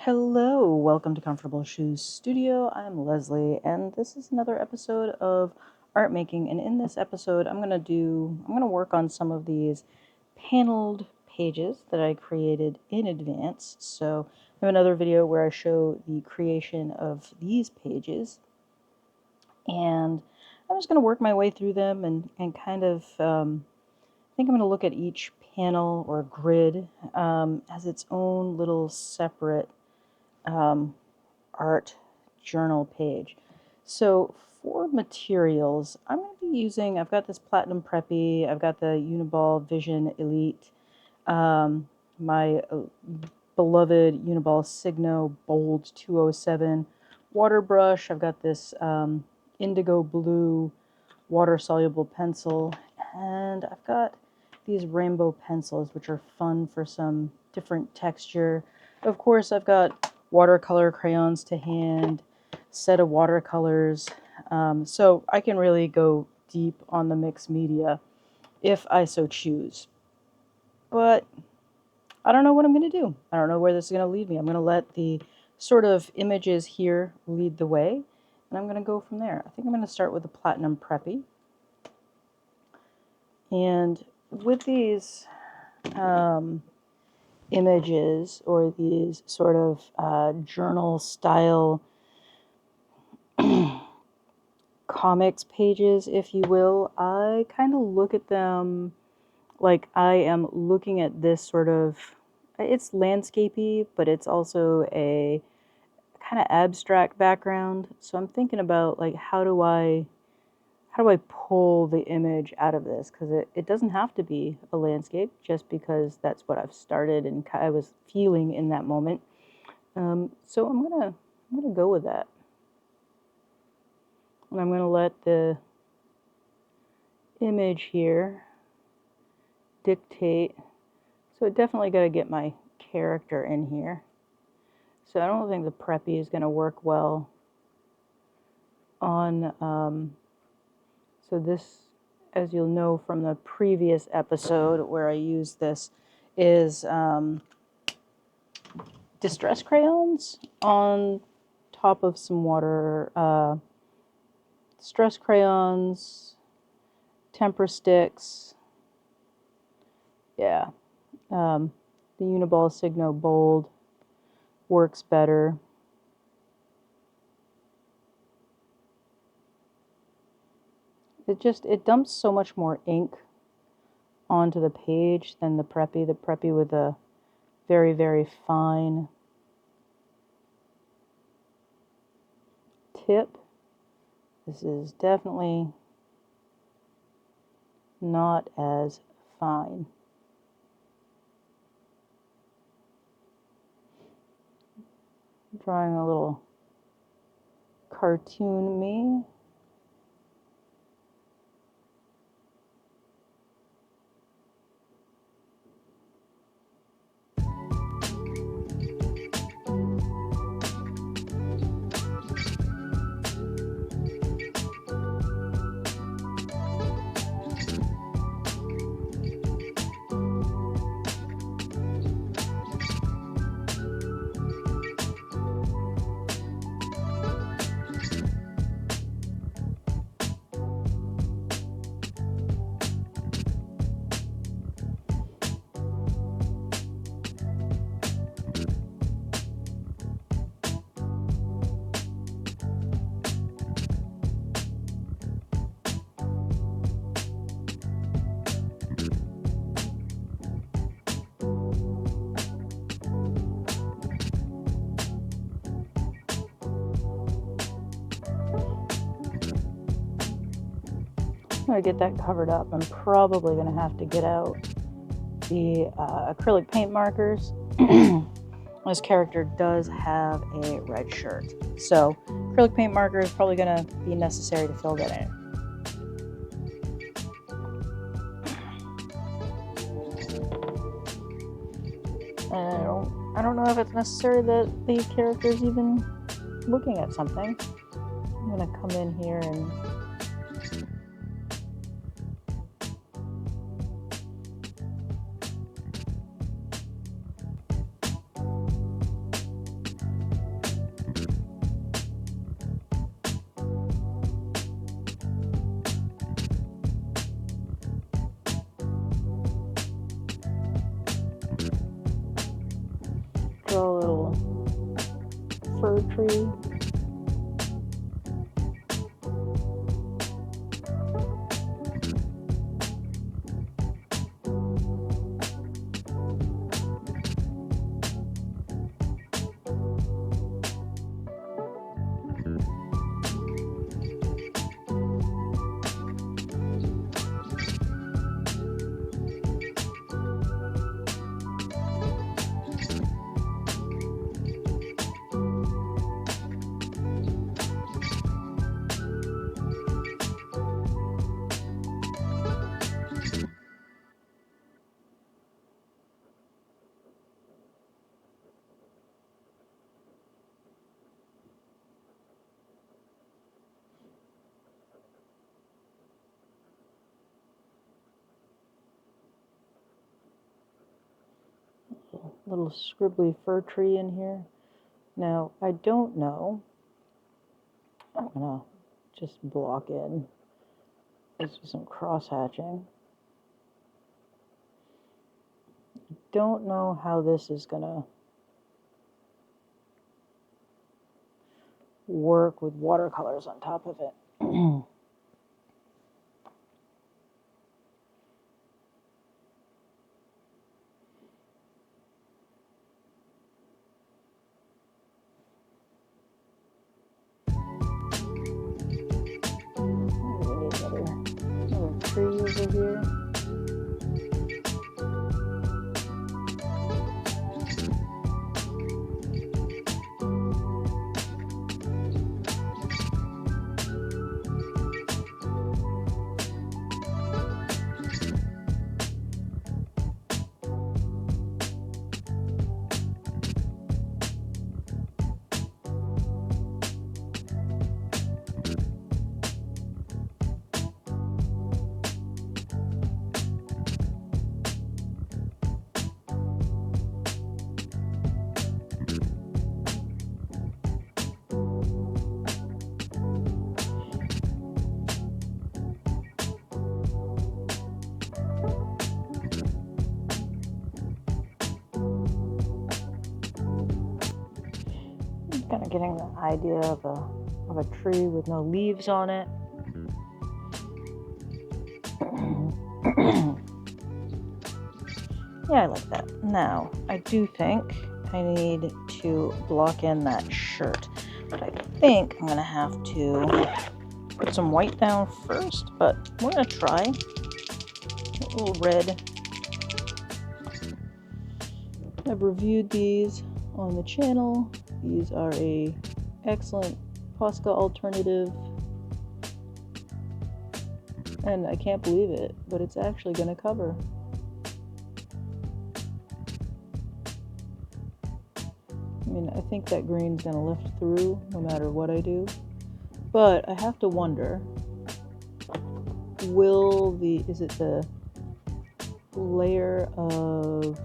Hello, welcome to Comfortable Shoes Studio. I'm Leslie, and this is another episode of art making. And in this episode, I'm gonna work on some of these paneled pages that I created in advance. So I have another video where I show the creation of these pages, and I'm just gonna work my way through them and kind of I think I'm gonna look at each panel or grid as its own little separate art journal page. So for materials, I'm going to be using, I've got this Platinum Preppy, I've got the Uniball Vision Elite, my beloved Uniball Signo Bold 207 water brush. I've got this indigo blue water-soluble pencil, and I've got these rainbow pencils, which are fun for some different texture. Of course, I've got watercolor crayons to hand, set of watercolors, so I can really go deep on the mixed media if I so choose. But I don't know what I'm going to do. I don't know where this is going to lead me. I'm going to let the sort of images here lead the way, and I'm going to go from there. I think I'm going to start with the Platinum Preppy. And with these images, or these sort of journal style comics pages, if you will, I kind of look at them like I am looking at this sort of, it's landscapey, but it's also a kind of abstract background. So I'm thinking about, like, how do I pull the image out of this? Because it doesn't have to be a landscape, just because that's what I've started and I was feeling in that moment. So I'm gonna go with that, and I'm gonna let the image here dictate. So I definitely got to get my character in here. So I don't think the Preppy is going to work well on. So this, as you'll know from the previous episode where I used this, is distress crayons on top of some water. Distress crayons, temper sticks. Yeah. The Uniball Signo Bold works better. It dumps so much more ink onto the page than the Preppy. The Preppy with a very, very fine tip. This is definitely not as fine. Drawing a little cartoon me. I'm going to get that covered up. I'm probably going to have to get out the acrylic paint markers. This character does have a red shirt, so acrylic paint marker is probably going to be necessary to fill that in. I don't know if it's necessary that the character is even looking at something. I'm going to come in here and tree. Little scribbly fir tree in here. Now, I don't know. I'm gonna just block in. Let's do some cross hatching. Don't know how this is gonna work with watercolors on top of it. Another tree over here. Kind of getting the idea of a tree with no leaves on it. Yeah, I like that. Now, I do think I need to block in that shirt. But I think I'm going to have to put some white down first, but we're going to try a little red. I've reviewed these on the channel. These are a excellent Posca alternative. And I can't believe it, but it's actually going to cover. I mean, I think that green's going to lift through no matter what I do. But I have to wonder, is it the layer of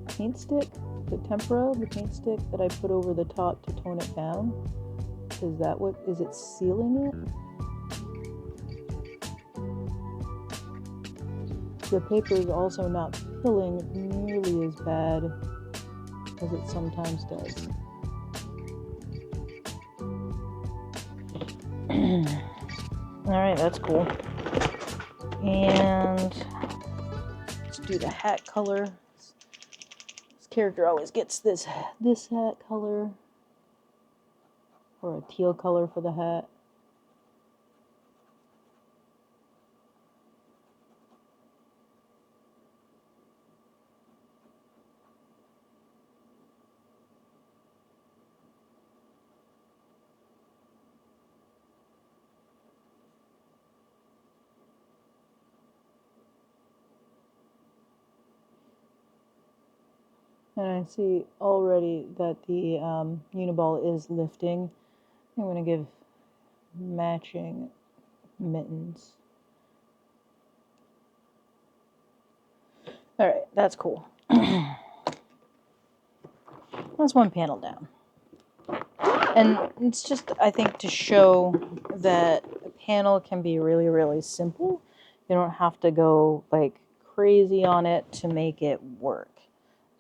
paint stick, the tempera, the paint stick that I put over the top to tone it down? Is it sealing it? The paper is also not pilling nearly as bad as it sometimes does. Alright, that's cool. And let's do the hat color. This character always gets this hat color, or a teal color for the hat. And I see already that the Uniball is lifting. I'm going to give matching mittens. Alright, that's cool. That's one panel down. And it's just, I think, to show that a panel can be really, really simple. You don't have to go like crazy on it to make it work.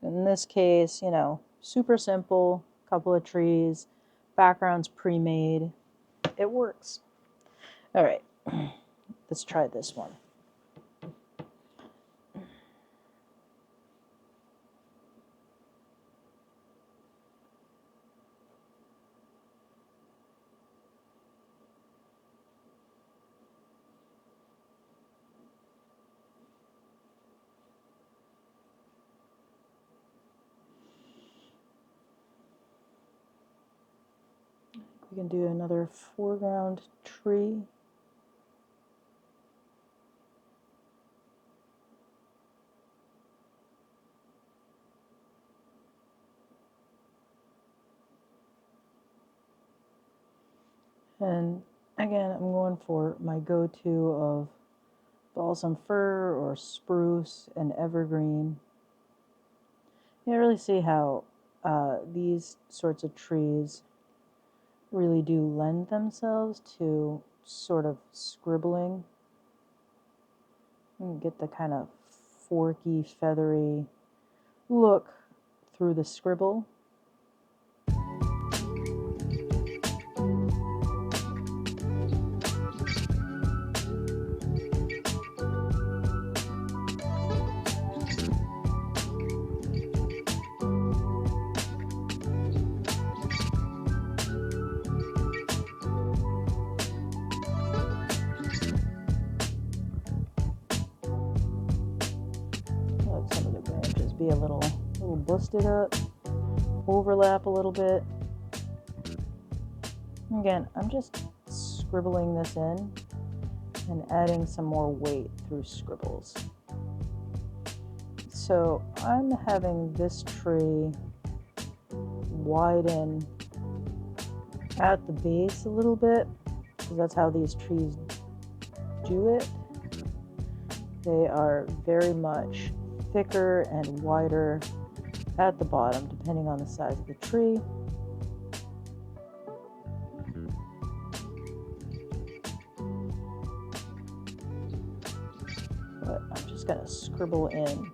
In this case, you know, super simple, couple of trees, background's pre-made. It works. All right, let's try this one. We can do another foreground tree. And again, I'm going for my go-to of balsam fir or spruce and evergreen. You really see how these sorts of trees really do lend themselves to sort of scribbling. You get the kind of forky, feathery look through the scribble. Let some of the branches be a little busted up, overlap a little bit. Again, I'm just scribbling this in and adding some more weight through scribbles. So I'm having this tree widen at the base a little bit, because that's how these trees do it. They are very much thicker and wider at the bottom, depending on the size of the tree. But I'm just going to scribble in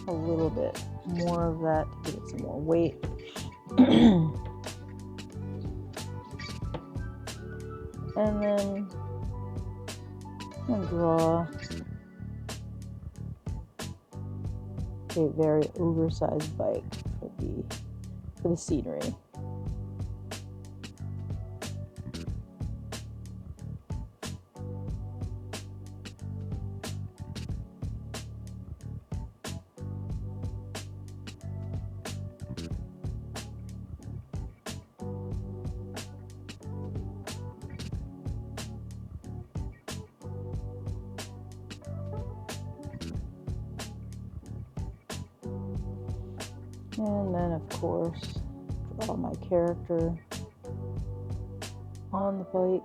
a little bit more of that to give it some more weight. And then I'm going to draw a very oversized bike for the scenery. And then, of course, draw my character on the bike.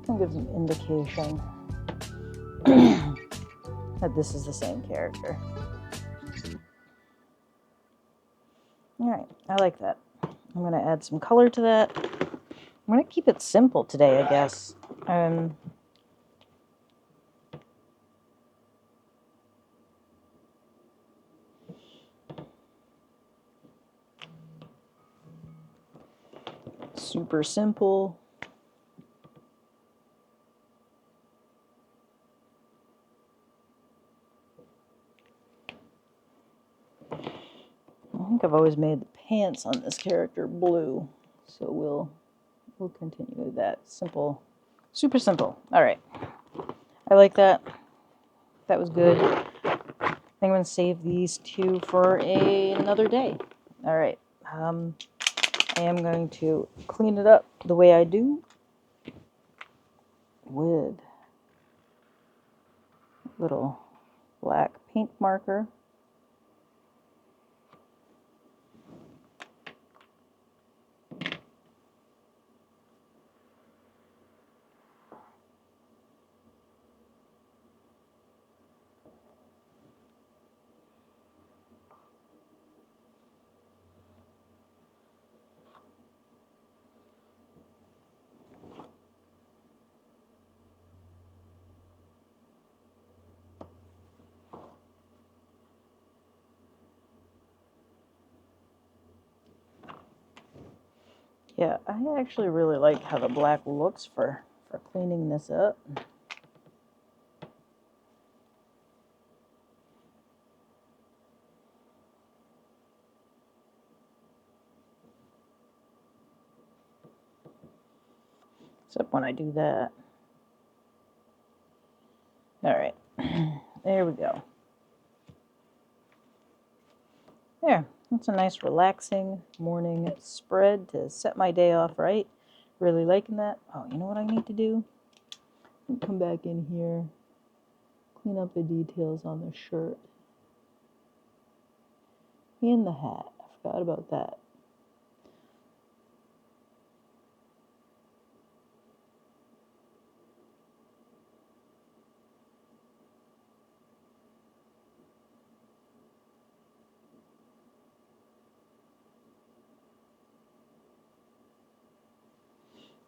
And give some indication that this is the same character. All right, I like that. I'm going to add some color to that. I'm going to keep it simple today, I guess. Super simple. I think I've always made the pants on this character blue, so we'll continue with that. Simple, super simple. All right, I like that. That was good. I think I'm gonna save these two for another day. All right, I am going to clean it up the way I do with a little black paint marker. Yeah, I actually really like how the black looks for cleaning this up. Except when I do that. All right, there we go. There, that's a nice relaxing morning spread to set my day off right. Really liking that. Oh, you know what I need to do? Come back in here, clean up the details on the shirt and the hat. I forgot about that.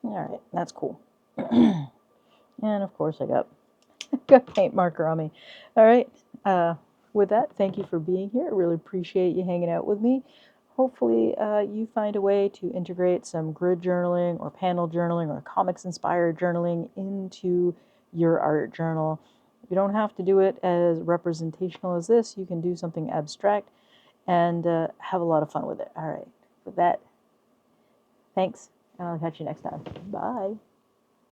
All right, that's cool. And of course I got paint marker on me. All right. With that, thank you for being here. I really appreciate you hanging out with me. Hopefully, you find a way to integrate some grid journaling or panel journaling or comics inspired journaling into your art journal. You don't have to do it as representational as this. You can do something abstract and have a lot of fun with it. All right. With that, thanks. And I'll catch you next time. Bye.